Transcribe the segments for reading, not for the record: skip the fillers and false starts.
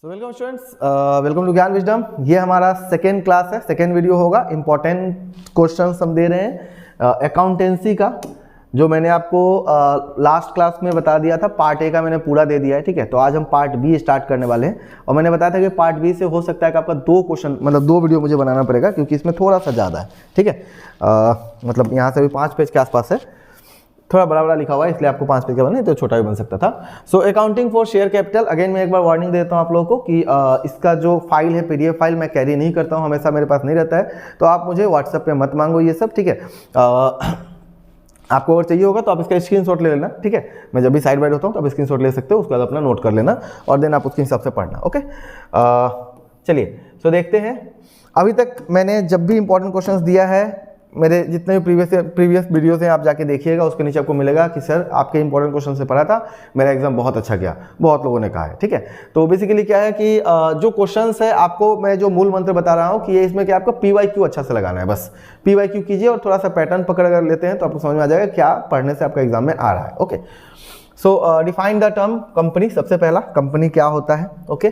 So welcome students, welcome to Gyan wisdom. ये हमारा second class है, सेकेंड वीडियो होगा। इंपॉर्टेंट क्वेश्चंस हम दे रहे हैं अकाउंटेंसी का, जो मैंने आपको लास्ट क्लास में बता दिया था। पार्ट ए का मैंने पूरा दे दिया है, ठीक है। तो आज हम पार्ट बी स्टार्ट करने वाले हैं, और मैंने बताया था कि पार्ट बी से हो सकता है कि आपका दो क्वेश्चन, मतलब दो वीडियो मुझे बनाना पड़ेगा, क्योंकि इसमें थोड़ा सा ज़्यादा है, ठीक है। मतलब यहाँ से भी 5 पेज के आसपास है, थोड़ा बड़ा बड़ा लिखा हुआ है, इसलिए आपको 5 पेज का बना, तो छोटा भी बन सकता था। So accounting for share capital, again मैं एक बार वार्निंग देता हूँ आप लोगों को कि इसका जो फाइल है पीडीएफ फाइल मैं कैरी नहीं करता हूँ, हमेशा मेरे पास नहीं रहता है, तो आप मुझे व्हाट्सएप पे मत मांगो ये सब, ठीक है। आपको अगर चाहिए होगा तो आप इसका स्क्रीनशॉट ले लेना, ठीक है। मैं जब भी साइड बाइड होता हूँ तो आप स्क्रीनशॉट ले सकते हो, उसके बाद अपना नोट कर लेना और देन आप उसके हिसाब से पढ़ना, ओके। चलिए सो देखते हैं। अभी तक मैंने जब भी इंपॉर्टेंट क्वेश्चंस दिया है, मेरे जितने भी प्रीवियस वीडियोस हैं आप जाके देखिएगा, उसके नीचे आपको मिलेगा कि सर आपके इंपॉर्टेंट क्वेश्चन से पढ़ा था, मेरा एग्जाम बहुत अच्छा गया, बहुत लोगों ने कहा है, ठीक है। तो बेसिकली क्या है कि जो क्वेश्चंस है, आपको मैं जो मूल मंत्र बता रहा हूँ कि ये इसमें कि आपका PYQ अच्छा से लगाना है, बस PYQ कीजिए और थोड़ा सा पैटर्न पकड़ कर लेते हैं तो आपको समझ में आ जाएगा क्या पढ़ने से आपका एग्जाम में आ रहा है, okay. So define the term company, सबसे पहला कंपनी क्या होता है, ओके,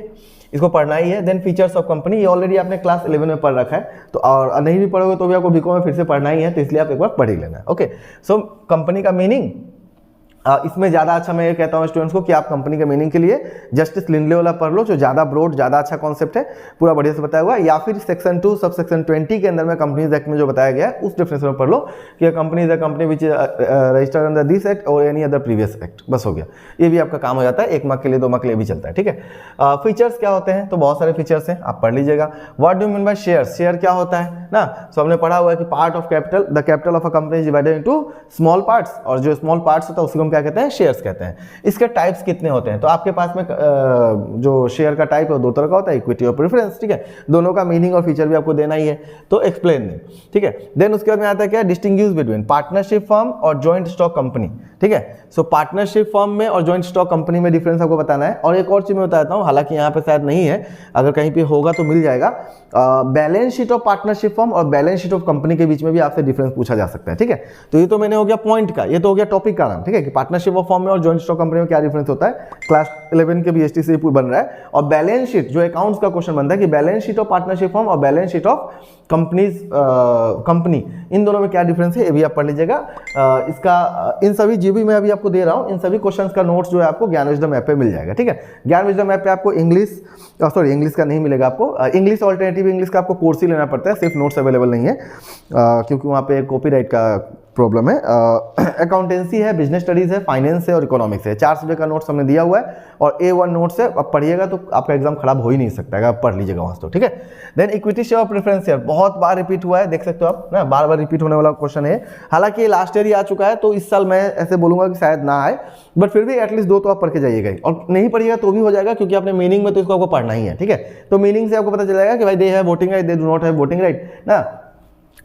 इसको पढ़ना ही है। देन फीचर्स ऑफ कंपनी, ये ऑलरेडी आपने क्लास 11 में पढ़ रखा है, तो और नहीं भी पढ़ोगे तो भी आपको बीकॉम में फिर से पढ़ना ही है, तो इसलिए आप एक बार पढ़ ही लेना है, ओके। सो कंपनी का मीनिंग, इसमें ज़्यादा अच्छा मैं ये कहता हूँ स्टूडेंट्स को कि आप कंपनी के मीनिंग के लिए जस्टिस लिंडले वाला पढ़ लो, जो ज़्यादा ब्रॉड, ज़्यादा अच्छा कॉन्सेप्ट है, पूरा बढ़िया से बताया हुआ है, या फिर सेक्शन 2 सब सेक्शन 20 के अंदर में कंपनीज एक्ट में जो बताया गया है उस डेफिनेशन में पढ़ लो कि company is a company which registered under this act और एनी अदर प्रीवियस एक्ट, बस हो गया। ये भी आपका काम हो जाता है, 1 मार्क के लिए 2 मार्क के लिए भी चलता है, ठीक है। फीचर्स क्या होते हैं, तो बहुत सारे फीचर्स हैं, आप पढ़ लीजिएगा। What do mean bye share, share क्या होता है ना। सो हमने पढ़ा हुआ है कि part of capital, the capital of a company is divided into small parts, और जो स्मॉल पार्ट्स होता है उसको हम क्या कहते हैं, शेयर्स कहते हैं। इसके टाइप्स कितने होते हैं, तो आपके पास में जो शेयर का टाइप है वो 2 तरह का होता है, इक्विटी और प्रेफरेंस, ठीक है। दोनों का मीनिंग और फीचर भी आपको देना ही है, तो एक्सप्लेन दें, ठीक है। देन उसके बाद में आता है क्या, डिस्टिंग्विश बिटवीन पार्टनरशिप फर्म और जॉइंट स्टॉक कंपनी, ठीक है। सो पार्टनरशिप फर्म में और जॉइंट स्टॉक कंपनी में डिफरेंस आपको बताना है। और एक और चीज मैं बताता हूँ, हालांकि यहाँ पे शायद नहीं है, अगर कहीं पे होगा तो मिल जाएगा। Balance sheet of partnership firm और बैलेंस शीट ऑफ कंपनी के बीच में भी आपसे डिफरेंस पूछा जा सकता है, ठीक है। तो ये तो मैंने हो गया पॉइंट का, ये तो हो गया टॉपिक का नाम, ठीक है, कि पार्टनरशिप ऑफ फर्म में और जॉइंट स्टॉक कंपनी में क्या डिफरेंस होता है। क्लास 11 के BST से बन रहा है। और बैलेंस शीट, जो अकाउंट्स का क्वेश्चन बनता है कि balance sheet of partnership firm और बैलेंस शीट ऑफ कंपनी, इन दोनों में क्या डिफरेंस है, ये भी आप पढ़ लीजिएगा। इसका इन सभी जो भी मैं अभी आपको दे रहा हूँ, इन सभी क्वेश्चंस का नोट्स जो है आपको ज्ञान विजडम ऐप पे मिल जाएगा, ठीक है। ज्ञान विजडम ऐप पे आपको इंग्लिश का नहीं मिलेगा, आपको इंग्लिश ऑल्टरनेटिव इंग्लिश का आपको कोर्स ही लेना पड़ता है, सिर्फ नोट्स अवेलेबल नहीं है, क्योंकि वहाँ पे कॉपीराइट का प्रॉब्लम है। अकाउंटेंसी है, बिजनेस स्टडीज है, फाइनेंस है और इकोनॉमिक्स है, 4 सब्जेक्ट का नोट्स हमने दिया हुआ है, और A1 नोट्स है। अब पढ़िएगा तो आपका एग्जाम खराब हो ही नहीं सकता है, आप पढ़ लीजिएगा वहाँ तो, ठीक है। देन इक्विटी शेयर और प्रेफरेंस शेयर, बहुत बार रिपीट हुआ है, देख सकते हो आप ना, बार बार रिपीट होने वाला क्वेश्चन है। हालांकि लास्ट ईयर ही आ चुका है, तो इस साल मैं ऐसे बोलूंगा कि शायद ना आए, बट फिर भी एटलीस्ट 2 तो आप पढ़ के जाइएगा, और नहीं पढ़िएगा तो भी हो जाएगा, क्योंकि आपने मीनिंग में तो इसको आपको पढ़ना ही है, ठीक है। तो मीनिंग से आपको पता चल जाएगा कि भाई they have voting right, they do not have voting right ना,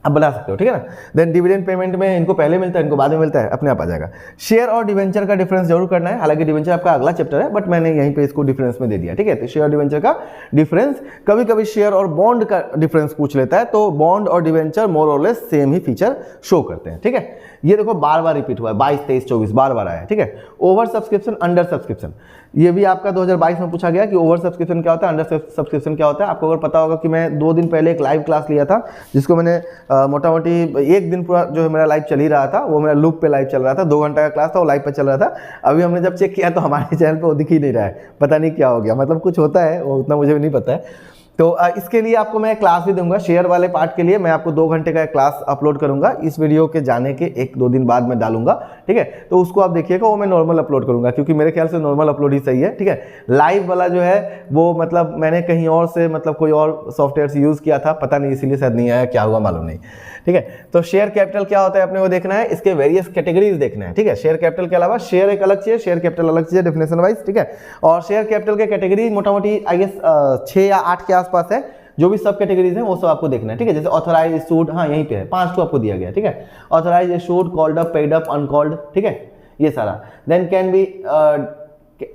आप बना सकते हो, ठीक है ना। देन डिविडेंड पेमेंट में इनको पहले मिलता है, इनको बाद में मिलता है, अपने आप आ जाएगा। शेयर और डिवेंचर का डिफरेंस जरूर करना है, हालांकि डिवेंचर आपका अगला चैप्टर है, बट मैंने यहीं पे इसको डिफरेंस में दे दिया, ठीक है। तो शेयर और डिवेंचर का डिफरेंस, कभी कभी शेयर और बॉन्ड का डिफरेंस पूछ लेता है, तो बॉन्ड और डिवेंचर मोर और लेस सेम ही फीचर शो करते हैं, ठीक है। ये देखो बार बार रिपीट हुआ है, 22, 23, 24 बार बार आया है, ठीक है। ओवर सब्सक्रिप्शन, अंडर सब्सक्रिप्शन, ये भी आपका 2022 में पूछा गया कि ओवर सब्सक्रिप्शन क्या होता है, अंडर सब्सक्रिप्शन क्या होता है। आपको अगर पता होगा कि मैं 2 दिन पहले एक लाइव क्लास लिया था, जिसको मैंने मोटा मोटी 1 दिन पूरा जो है मेरा लाइव चल ही रहा था, वो मेरा लूप पे लाइव चल रहा था, 2 घंटा का क्लास था, वो लाइव पे चल रहा था। अभी हमने जब चेक किया तो हमारे चैनल पे वो दिख ही नहीं रहा है, पता नहीं क्या हो गया, मतलब कुछ होता है, वो उतना मुझे भी नहीं पता है। तो इसके लिए आपको मैं क्लास भी दूंगा, शेयर वाले पार्ट के लिए मैं आपको 2 घंटे का क्लास अपलोड करूंगा, इस वीडियो के जाने के 1-2 दिन बाद मैं डालूंगा, ठीक है। तो उसको आप देखिएगा, वो मैं नॉर्मल अपलोड करूंगा, क्योंकि मेरे ख्याल से नॉर्मल अपलोड ही सही है, ठीक है। लाइव वाला जो है वो मतलब मैंने कहीं और से, मतलब कोई और सॉफ्टवेयर से यूज किया था, पता नहीं, इसीलिए शायद नहीं आया, क्या हुआ मालूम नहीं, ठीक है। तो शेयर कैपिटल क्या होता है अपने को देखना है, इसके वेरियस कैटेगरीज देखना है, ठीक है। शेयर कैपिटल के अलावा शेयर एक अलग चीज है, शेयर कैपिटल अलग चीज है डेफिनेशन वाइज, ठीक है। और शेयर कैपिटल के कैटेगरी मोटा मोटी आई गेस 6 या 8 के आसपास है, जो भी सब कैटेगरीज हैं वो सब आपको देखना है, ठीक है। जैसे ऑथराइज, इशूड, हाँ यहीं पे है, 5 आपको दिया गया, ठीक है। Authorize, issued, called up, paid up, uncalled, ठीक है, ये सारा। देन कैन बी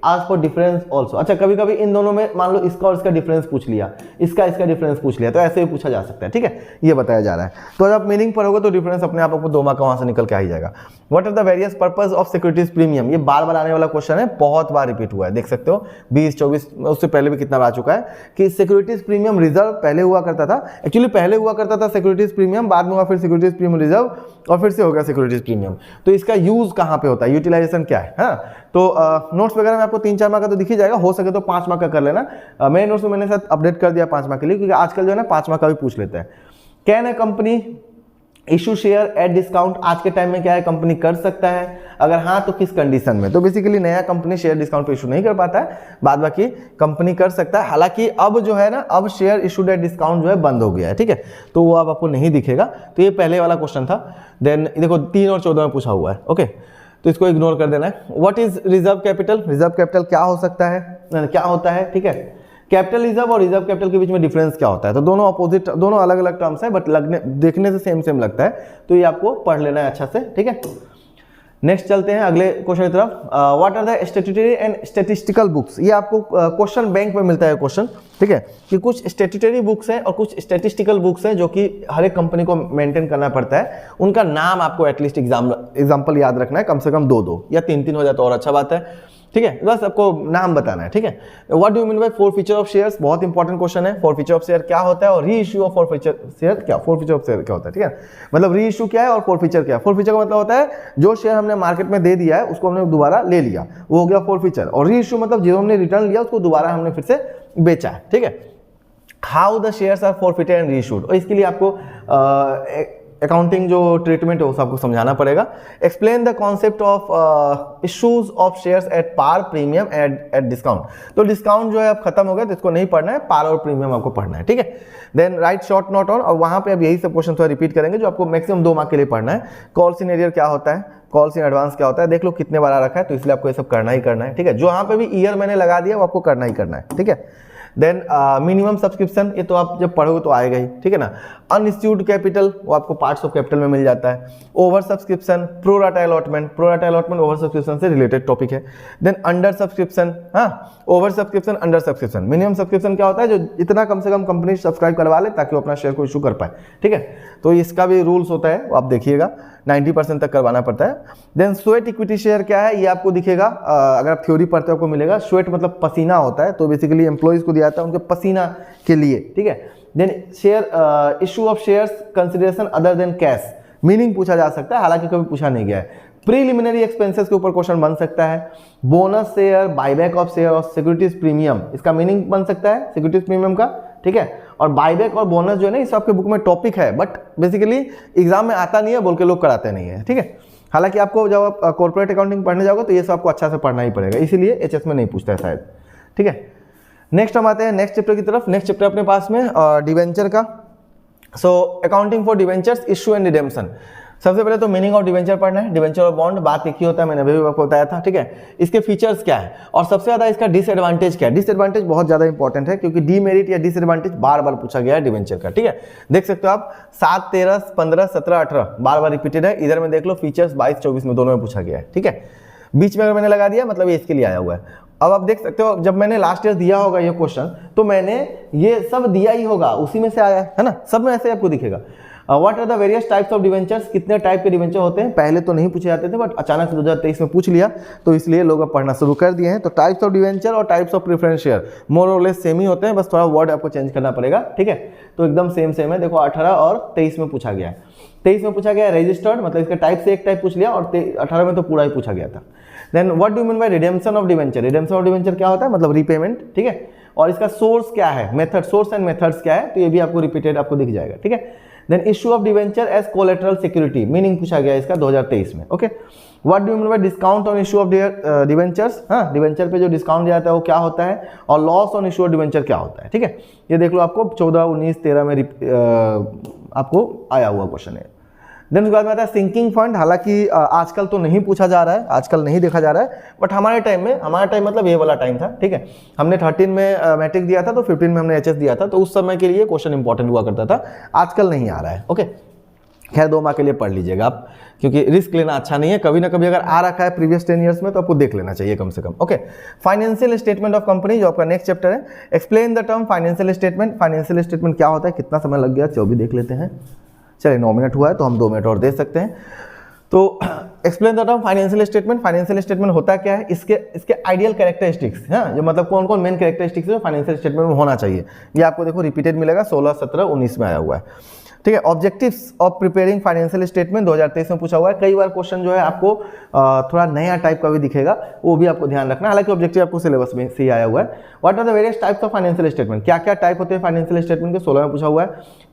आज फॉर डिफरेंस ऑल्सो। अच्छा, कभी कभी इन दोनों में मान लो इसका और इसका डिफरेंस पूछ लिया, इसका डिफरेंस पूछ लिया, तो ऐसे भी पूछा जा सकता है, ठीक है, ये बताया जा रहा है। तो जब मीनिंग पढ़ोगे तो डिफरेंस अपने आप आपको 2 मार्क का वहां से निकल के आ ही जाएगा। What are the various purpose of securities premium, ये बार बार आने वाला क्वेश्चन है, बहुत बार रिपीट हुआ है, देख सकते हो 20-24 उससे पहले भी कितना बार आ चुका है कि सिक्योरिटीज प्रीमियम रिजर्व पहले हुआ करता था, एक्चुअली पहले हुआ करता था सिक्योरिटीज प्रीमियम, बाद में हुआ फिर सिक्योरिटीज प्रीमियम रिजर्व और फिर से हो गया सिक्योरिटीज प्रीमियम। तो इसका यूज कहां पे होता है, यूटिलाइजेशन क्या है, हाँ। तो नोट्स वगैरह में आपको 3-4 मार्क का तो दिख ही जाएगा, हो सके तो 5 मार्क का कर लेना। मेरे नोट्स में मैंने साथ अपडेट कर दिया 5 मार्क के लिए, क्योंकि आजकल जो है ना 5 मार्क का भी पूछ लेते हैं। Can a company issue share at discount, आज के टाइम में क्या है, कंपनी कर सकता है, अगर हाँ तो किस कंडीशन में। तो बेसिकली नया कंपनी शेयर डिस्काउंट पे इशू नहीं कर पाता है, बाद बाकी कंपनी कर सकता है। हालांकि अब जो है ना, अब शेयर इशूड एट डिस्काउंट जो है बंद हो गया है, ठीक है, तो वो अब आपको नहीं दिखेगा। तो ये पहले वाला क्वेश्चन था। देन देखो 3 और 14 में पूछा हुआ है, ओके, तो इसको इग्नोर कर देना है। What is reserve capital, reserve capital क्या हो सकता है, क्या होता है, ठीक है। कैपिटल रिजर्व और रिजर्व कैपिटल के बीच में डिफरेंस क्या होता है, तो दोनों अपोजिट, दोनों अलग अलग टर्म्स है, बट लगने देखने से सेम सेम लगता है, तो ये आपको पढ़ लेना है अच्छा से, ठीक है। नेक्स्ट चलते हैं अगले क्वेश्चन की तरफ। What are the statutory and statistical books, ये आपको क्वेश्चन बैंक में मिलता है क्वेश्चन, ठीक है, कि कुछ स्टैट्यूटरी बुक्स हैं और कुछ स्टैटिस्टिकल बुक्स हैं जो कि हर एक कंपनी को मेंटेन करना पड़ता है, उनका नाम आपको एटलीस्ट एग्जाम्पल याद रखना है, कम से कम 2-2 या 3-3 हो जाए तो और अच्छा बात है, ठीक है, बस आपको नाम बताना है, ठीक है। What do you mean bye forfeiture of shares, बहुत इंपॉर्टेंट क्वेश्चन है। फॉरफीचर ऑफ शेयर क्या होता है और री इश्यू ऑफ फॉरफीचर शेयर क्या, फॉरफीचर ऑफ शेयर क्या होता है, ठीक है, मतलब री इश्यू क्या है और फॉरफीचर क्या है। फॉरफीचर का मतलब होता है जो शेयर हमने मार्केट में दे दिया है उसको हमने दोबारा ले लिया, वो हो गया फॉरफीचर, और री इश्यू मतलब जो हमने रिटर्न लिया उसको दोबारा हमने फिर से बेचा है, ठीक है। How the shares are forfeited and reissued, और इसके लिए आपको अकाउंटिंग जो ट्रीटमेंट है वो आपको समझाना पड़ेगा। Explain the concept of issues of shares at par premium at discount, तो डिस्काउंट जो है अब खत्म हो गया तो इसको नहीं पढ़ना है, पार और प्रीमियम आपको पढ़ना है, ठीक है। Then write short note on, और वहां पे अब यही सब क्वेश्चन थोड़ा रिपीट करेंगे जो आपको मैक्सिमम 2 मार्क के लिए पढ़ना है। कॉल्स इन एरियर क्या होता है, कॉल्स इन एडवांस क्या होता है, देख लो कितने बार आ रखा है, तो इसलिए आपको ये सब करना ही करना है, ठीक है। जो यहाँ पे भी ईयर मैंने लगा दिया वो आपको करना ही करना है, ठीक है। देन मिनिमम सब्सक्रिप्शन, ये तो आप जब पढ़ोगे तो आएगा ही, ठीक है ना। अनइश्यूड कैपिटल, वो आपको पार्ट्स ऑफ कैपिटल में मिल जाता है। Over subscription, pro rata allotment over subscription से रिलेटेड टॉपिक है। देन अंडर सब्सक्रिप्शन, हाँ, over subscription, under subscription. Minimum subscription क्या होता है, जो इतना कम से कम कंपनी सब्सक्राइब करवा ले ताकि वो अपना शेयर को इशू कर पाए, ठीक है, तो इसका भी रूल्स होता है, वो आप देखिएगा 90% तक करवाना पड़ता है। देन स्वेट इक्विटी शेयर क्या है, ये आपको दिखेगा, अगर आप थ्योरी पढ़ते हो आपको मिलेगा। स्वेट मतलब पसीना होता है, तो बेसिकली एम्प्लॉइज को दिया जाता है उनके पसीना के लिए, ठीक है। Then share issue of shares consideration other than cash, meaning पूछा जा सकता है, हालांकि कभी पूछा नहीं गया है। प्रीलिमिनरी एक्सपेंसेस के ऊपर क्वेश्चन बन सकता है। Bonus share, buyback of share और सिक्योरिटीज प्रीमियम, इसका मीनिंग बन सकता है सिक्योरिटीज प्रीमियम का, ठीक है। और बायबैक और बोनस जो है ना, इस आपके बुक में टॉपिक है, बट बेसिकली एग्जाम में आता नहीं है, बोल के लोग कराते नहीं है, ठीक है। हालांकि आपको जब आप कॉर्पोरेट अकाउंटिंग पढ़ने जाओगे तो ये सब आपको अच्छा से पढ़ना ही पड़ेगा, इसीलिए एचएस में नहीं पूछता है शायद, ठीक है। नेक्स्ट हम आते हैं नेक्स्ट चैप्टर की तरफ। नेक्स्ट चैप्टर अपने पास में डिवेंचर का। So accounting for debentures, issue and redemption. सबसे पहले तो मीनिंग ऑफ डिवेंचर पढ़ना है। डिवेंचर और बॉन्ड बात एक ही होता है, मैंने अभी भी आपको बताया था, ठीक है। इसके फीचर्स क्या है और सबसे ज्यादा इसका डिसएडवांटेज क्या है। डिसएडवांटेज बहुत ज्यादा इंपॉर्टेंट है, क्योंकि डीमेरिट या डिसएडवांटेज बार बार पूछा गया है डिवेंचर का, ठीक है। देख सकते हो आप 7, 13, 15, 17, 18 बार बार रिपीटेड है। इधर में देख लो फीचर्स 22, 24 में दोनों में पूछा गया है, ठीक है। बीच में अगर मैंने लगा दिया मतलब ये इसके लिए आया हुआ है। अब आप देख सकते हो, जब मैंने लास्ट ईयर दिया होगा ये क्वेश्चन तो मैंने ये सब दिया ही होगा, उसी में से आया है ना, सब में ऐसे आपको दिखेगा। What are the various types of debentures, कितने टाइप के डिवेंचर होते हैं। पहले तो नहीं पूछे जाते थे, बट अचानक से 2023 में पूछ लिया तो इसलिए लोग अब पढ़ना शुरू कर दिए हैं। तो टाइप्स ऑफ डिवेंचर और types of preference share more और लेस सेम ही होते हैं, बस थोड़ा वर्ड आपको चेंज करना पड़ेगा, ठीक है। तो एकदम सेम सेम है। देखो 18 और 23 में पूछा गया है। 23 में पूछा गया रजिस्टर्ड, मतलब इसके टाइप से एक टाइप पूछ लिया, और 18 में तो पूरा ही पूछा गया था। Then what do mean by redemption of debenture. Redemption of debenture क्या होता है, मतलब रीपेमेंट, ठीक है। और इसका सोर्स क्या है, मेथड, सोर्स एंड मेथड्स क्या है, तो ये भी आपको रिपीटेड आपको दिख जाएगा, ठीक है। Then issue of debenture as collateral security, meaning पूछा गया इसका 2023 में, okay. What do you mean by discount on issue of debentures, हाँ, डिवेंचर पे जो डिस्काउंट दिया जाता है वो क्या होता है, और loss on issue of debenture क्या होता है, ठीक है। ये देख लो आपको 14, 19, 13 में आपको आया हुआ क्वेश्चन है। देन उसके बाद में आता है सिंकिंग फंड। हालांकि आजकल तो नहीं पूछा जा रहा है, आजकल नहीं देखा जा रहा है, बट हमारे टाइम में, हमारा टाइम मतलब ये वाला टाइम था, ठीक है। हमने 13 में मैट्रिक दिया था, तो 15 में हमने एचएस दिया था, तो उस समय के लिए क्वेश्चन इंपॉर्टेंट हुआ करता था, आजकल नहीं आ रहा है, ओके। खैर 2 मार्क के लिए पढ़ लीजिएगा आप। क्योंकि रिस्क लेना अच्छा नहीं है। कभी ना कभी अगर आ रखा है प्रीवियस 10 ईयर्स में तो आपको देख लेना चाहिए कम से कम। Okay, financial statement of company जो आपका नेक्स्ट चैप्टर है। Explain the term financial statement. Financial statement क्या होता है, कितना समय लग गया, 24 देख लेते हैं। चलिए 9 मिनट हुआ है तो हम 2 मिनट और दे सकते हैं। तो explain the term financial statement. Financial statement होता क्या है, इसके आइडियल कैरेक्टरिस्टिक्स, हाँ, जो मतलब कौन कौन मेन कैरेक्टरिस्टिक्स है फाइनेंशियल स्टेटमेंट में होना चाहिए, ये आपको देखो रिपीटेड मिलेगा 16, 17, 19 में आया हुआ है। ठीक है, objectives of preparing financial statement 2023 में पूछा हुआ है। कई बार क्वेश्चन जो है आपको थोड़ा नया टाइप का भी दिखेगा, वो भी आपको ध्यान रखना। हालांकि ऑब्जेक्टिव आपको सिलेबस में से ही आया हुआ है। What are the various types of financial statement, क्या क्या टाइप होते हैं फाइनेंशियल स्टेटमेंट के, 16 में पूछा हुआ है।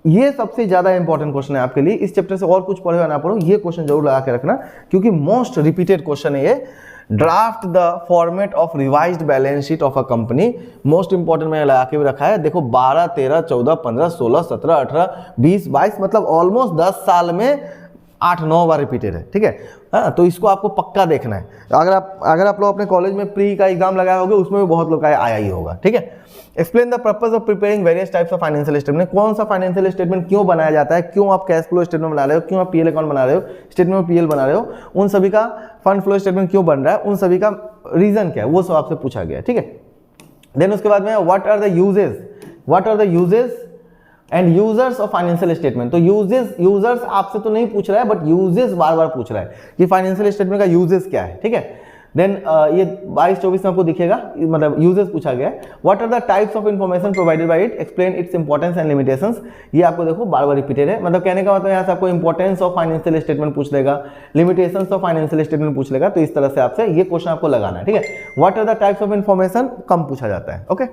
ये सबसे ज्यादा इंपॉर्टेंट क्वेश्चन है आपके लिए। इस चैप्टर से और कुछ पढ़ो या ना पढ़ो, ये क्वेश्चन जरूर लगा के रखना, क्योंकि मोस्ट रिपीटेड क्वेश्चन है ये। Draft the format of revised balance sheet of a company, most important मैंने लगा के भी रखा है। देखो 12, 13, 14, 15, 16, 17, 18, 20, 22, मतलब ऑलमोस्ट 10 साल में 8-9 बार रिपीटेड है। ठीक है, हाँ, तो इसको आपको पक्का देखना है। अगर आप लोग अपने कॉलेज में प्री का एग्जाम लगाए होंगे, उसमें भी बहुत लोग का आया ही होगा। ठीक है, explain the purpose of preparing various types of financial statement. कौन सा फाइनेंशियल स्टेटमेंट क्यों बनाया जाता है, क्यों आप कैश फ्लो स्टेटमेंट बना रहे हो, क्यों आप पीएल अकाउंट बना रहे हो, स्टेटमेंट में पीएल बना रहे हो, उन सभी का फंड फ्लो स्टेटमेंट क्यों बन रहा है, उन सभी का रीजन क्या है, वो सब आपसे पूछा गया है। ठीक है, देन उसके बाद में what are the uses and users of financial statement. तो यूजर्स आपसे तो नहीं पूछ रहा है, बट यूजेस बार बार पूछ रहा है कि फाइनेंशियल स्टेटमेंट का यूजेस क्या है। ठीक है, देन ये 22-24 में आपको दिखेगा, मतलब यूजेस पूछा गया है। What are the types of information provided by it, explain its importance and limitations. ये आपको देखो बार बार रिपीटेड है, मतलब कहने का मतलब यहाँ से आपको इंपॉर्टेंस ऑफ फाइनेंशियल स्टेटमेंट पूछ लेगा, लिमिटेशंस ऑफ फाइनेंशियल स्टेटमेंट पूछ लेगा। तो इस तरह से आपसे ये क्वेश्चन आपको लगाना है। ठीक है, what are the types of information कम पूछा जाता है। Okay,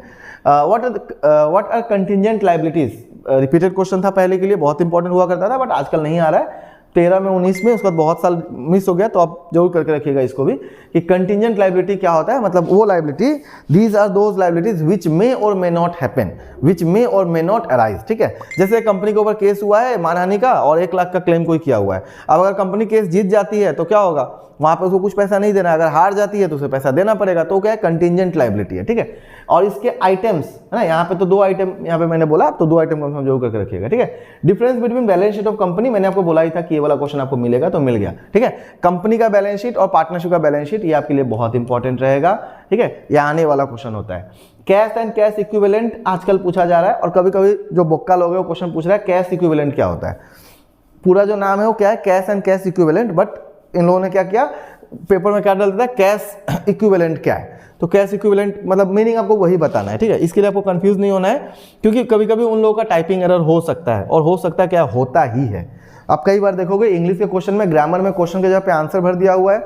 what are contingent liabilities, repeated question था पहले के लिए, बहुत इंपॉर्टेंट हुआ करता था, बट आजकल नहीं आ रहा है। 13 में 19 में, उसके बाद बहुत साल मिस हो गया, तो आप जरूर करके रखिएगा इसको भी कि कंटिंजेंट लायबिलिटी क्या होता है। मतलब वो liability, these are those liabilities which may or may not happen, which may or may not arise. ठीक है, जैसे कंपनी के ऊपर केस हुआ है मानहानि का और 1 लाख का क्लेम कोई किया हुआ है। अब अगर कंपनी केस जीत जाती है तो क्या होगा, वहां पर उसको कुछ पैसा नहीं देना, अगर हार जाती है तो उसे पैसा देना पड़ेगा। तो क्या है, कंटिंजेंट लायबिलिटी है। ठीक है, और इसके आइटम्स है ना, यहाँ पे तो 2 आइटम यहाँ पे मैंने बोला, तो 2 आइटम को हम जरूर करके रखिएगा। ठीक है, difference between balance sheet of company, मैंने आपको बोला ही था कि ये वाला क्वेश्चन आपको मिलेगा, तो मिल गया। ठीक है, कंपनी का बैलेंस शीट और पार्टनरशिप का बैलेंस शीट, ये आपके लिए बहुत इंपॉर्टेंट रहेगा। ठीक है, ये आने वाला क्वेश्चन होता है। कैश एंड कैश इक्विवेलेंट आजकल पूछा जा रहा है, और कभी कभी जो बोक्का लोग है वो क्वेश्चन पूछ रहा है कैश इक्विवेलेंट क्या होता है। पूरा जो नाम है वो क्या है, cash and cash equivalent, but in लोगों ने क्या किया, पेपर में क्या डाल देता है, कैश इक्विवेलेंट क्या है। तो कैश इक्विवेलेंट मतलब मीनिंग आपको वही बताना है। ठीक है, इसके लिए आपको कंफ्यूज नहीं होना है, क्योंकि कभी कभी उन लोगों का टाइपिंग एरर हो सकता है, और हो सकता है क्या, होता ही है। आप कई बार देखोगे इंग्लिश के क्वेश्चन में, ग्रामर में क्वेश्चन के जगह पे आंसर भर दिया हुआ है,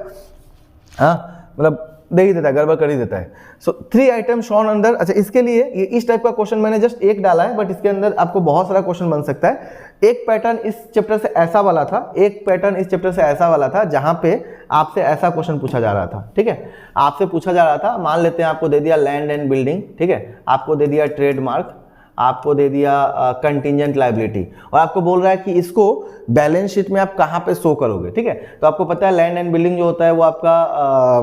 हाँ, मतलब दे ही देता है, गड़बड़ कर ही देता है। सो 3 आइटम शॉन अंदर। अच्छा, इसके लिए ये इस टाइप का क्वेश्चन मैंने जस्ट एक डाला है, बट इसके अंदर आपको बहुत सारा क्वेश्चन बन सकता है। एक पैटर्न इस चैप्टर से ऐसा वाला था, एक पैटर्न इस चैप्टर से ऐसा वाला था, जहां पे आपसे ऐसा क्वेश्चन पूछा जा रहा था। ठीक है, आपसे पूछा जा रहा था, मान लेते हैं आपको दे दिया लैंड एंड बिल्डिंग, ठीक है, आपको दे दिया ट्रेडमार्क, आपको दे दिया कंटिंजेंट लायबिलिटी, और आपको बोल रहा है कि इसको बैलेंस शीट में आप कहाँ पे शो करोगे। ठीक है, तो आपको पता है लैंड एंड बिल्डिंग जो होता है वो आपका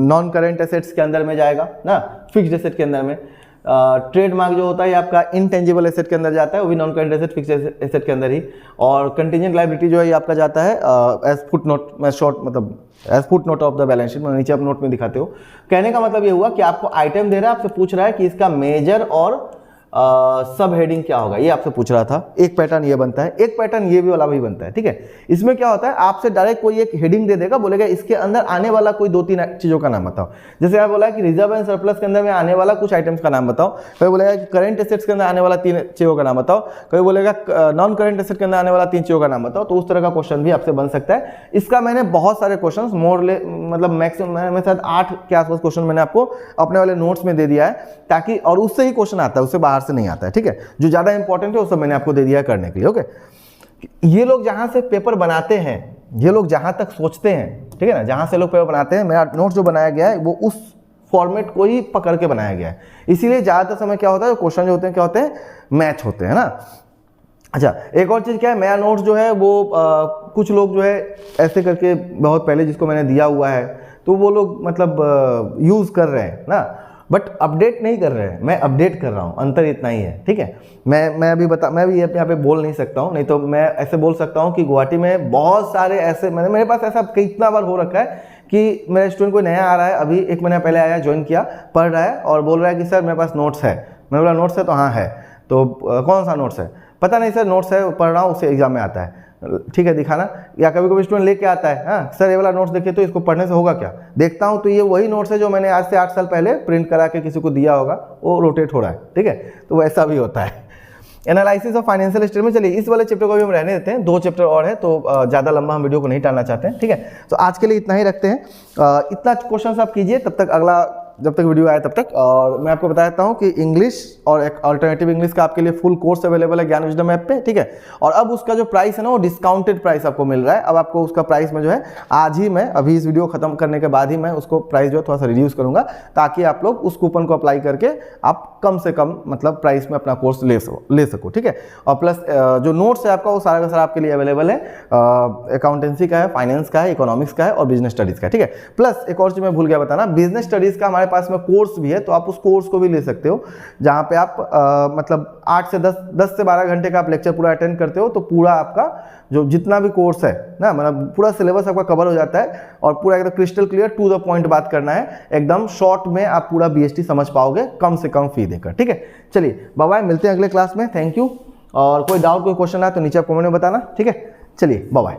नॉन करेंट एसेट्स के अंदर में जाएगा ना, फिक्स्ड एसेट के अंदर में। ट्रेडमार्क जो होता है आपका इंटेंजिबल एसेट के अंदर जाता है, वो भी non current asset fixed asset के अंदर ही। और कंटिंजेंट लायबिलिटी जो है ये आपका जाता है एज फुट नोट, मैं शॉर्ट मतलब as footnote of the balance sheet, नीचे आप नोट में दिखाते हो। कहने का मतलब ये हुआ कि आपको आइटम दे रहा है, आपसे पूछ रहा है कि इसका मेजर और सब हेडिंग क्या होगा, ये आपसे पूछ रहा था। एक पैटर्न ये बनता है, एक पैटर्न ये भी वाला भी बनता है। ठीक है, इसमें क्या होता है, आपसे डायरेक्ट कोई एक हेडिंग दे देगा, बोलेगा इसके अंदर आने वाला कोई 2-3 चीजों का नाम बताओ। जैसे आप बोला कि रिजर्व एंड सरप्लस के अंदर में आने वाला कुछ आइटम्स का नाम बताओ, कोई बोलेगा कि करंट एसेट्स के अंदर आने वाला 3 चीजों का नाम बताओ, कोई बोलेगा नॉन करंट एसेट के अंदर आने वाला 3 चीजों का नाम बताओ। तो उस तरह का क्वेश्चन भी आपसे बन सकता है। इसका मैंने बहुत सारे क्वेश्चन मतलब मैक्सिमम शायद 8 के आसपास क्वेश्चन मैंने आपको अपने वाले नोट्स में दे दिया है, ताकि और उससे ही क्वेश्चन आता है, उससे बाहर से नहीं आता है। ठीक है, जो ज्यादा इंपॉर्टेंट है वो सब मैंने आपको दे दिया करने के लिए। ओके, ये लोग जहां से पेपर बनाते हैं, ये लोग जहां तक सोचते हैं, ठीक है ना, जहां से लोग पेपर बनाते हैं, मेरा नोट जो बनाया गया है वो उस फॉर्मेट को ही पकड़ के बनाया गया है। इसीलिए ज्यादातर समय क्या होता है, क्वेश्चन जो होते हैं क्या होते हैं, मैच होते हैं ना। अच्छा, एक और चीज क्या है, मेरा नोट्स जो है वो कुछ लोग जो है ऐसे करके बहुत पहले जिसको मैंने दिया हुआ है, तो वो लोग मतलब यूज कर रहे हैं ना, बट अपडेट नहीं कर रहे हैं, मैं अपडेट कर रहा हूँ, अंतर इतना ही है, ठीक है। मैं भी यहाँ पे बोल नहीं सकता हूँ, नहीं तो मैं ऐसे बोल सकता हूँ कि गुवाहाटी में बहुत सारे ऐसे, मेरे पास ऐसा कितना बार हो रखा है कि मेरा स्टूडेंट कोई नया आ रहा है, अभी 1 महीना पहले आया, ज्वाइन किया, पढ़ रहा है और बोल रहा है कि सर मेरे पास नोट्स है। मैंने बोला नोट्स है? तो हाँ है। तो कौन सा नोट्स है? पता नहीं सर, नोट्स है, पढ़ रहा हूँ, उससे एग्जाम में आता है। ठीक है, दिखाना। या कभी कभी स्टूडेंट लेके आता है, हाँ सर ये वाला नोट्स देखिए तो इसको पढ़ने से होगा क्या? देखता हूँ तो ये वही नोट्स है जो मैंने आज से 8 साल पहले प्रिंट करा के किसी को दिया होगा, वो रोटेट हो रहा है, ठीक है। तो वैसा भी होता है। एनालिसिस ऑफ फाइनेंशियल स्टेटमेंट, चलिए इस वाले चैप्टर को भी हम रहने देते हैं, 2 चैप्टर और है तो ज़्यादा लंबा हम वीडियो को नहीं टालना चाहते हैं, ठीक है। तो आज के लिए इतना ही रखते हैं, इतना क्वेश्चन आप कीजिए, तब तक अगला जब तक वीडियो आए तब तक। और मैं आपको बता देता हूँ कि इंग्लिश और एक अल्टरनेटिव इंग्लिश का आपके लिए फुल कोर्स अवेलेबल है ज्ञान विजडम ऐप पे, ठीक है। और अब उसका जो प्राइस है ना वो डिस्काउंटेड प्राइस आपको मिल रहा है। अब आपको उसका प्राइस में जो है आज ही मैं अभी इस वीडियो खत्म करने के बाद ही मैं उसको प्राइस जो है थोड़ा सा रिड्यूस करूंगा, ताकि आप लोग उस कूपन को अप्लाई करके आप कम से कम मतलब प्राइस में अपना कोर्स ले सको, ठीक है। और प्लस जो नोट्स है आपका वो सारा का सारा आपके लिए अवेलेबल है, अकाउंटेंसी का है, फाइनेंस का है, इकोनॉमिक्स का है और बिजनेस स्टडीज का, ठीक है। प्लस एक और चीज मैं भूल गया बताना, बिजनेस स्टडीज का हमारे पास में कोर्स भी है, तो आप उस कोर्स को भी ले सकते हो, जहां पे आप मतलब 8 से 10 से 12 घंटे का आप लेक्चर पूरा अटेंड करते हो, तो पूरा आपका जो जितना भी कोर्स है ना, मतलब पूरा सिलेबस आपका कवर हो जाता है और पूरा एकदम crystal clear to the point बात करना है, एकदम शॉर्ट में आप पूरा बीएसटी समझ पाओगे कम से कम फी देकर, ठीक है। चलिए बाय बाय, मिलते हैं अगले क्लास में, थैंक यू। और कोई डाउट कोई क्वेश्चन आए तो नीचे आप कमेंट में बताना, ठीक है। चलिए बाय बाय।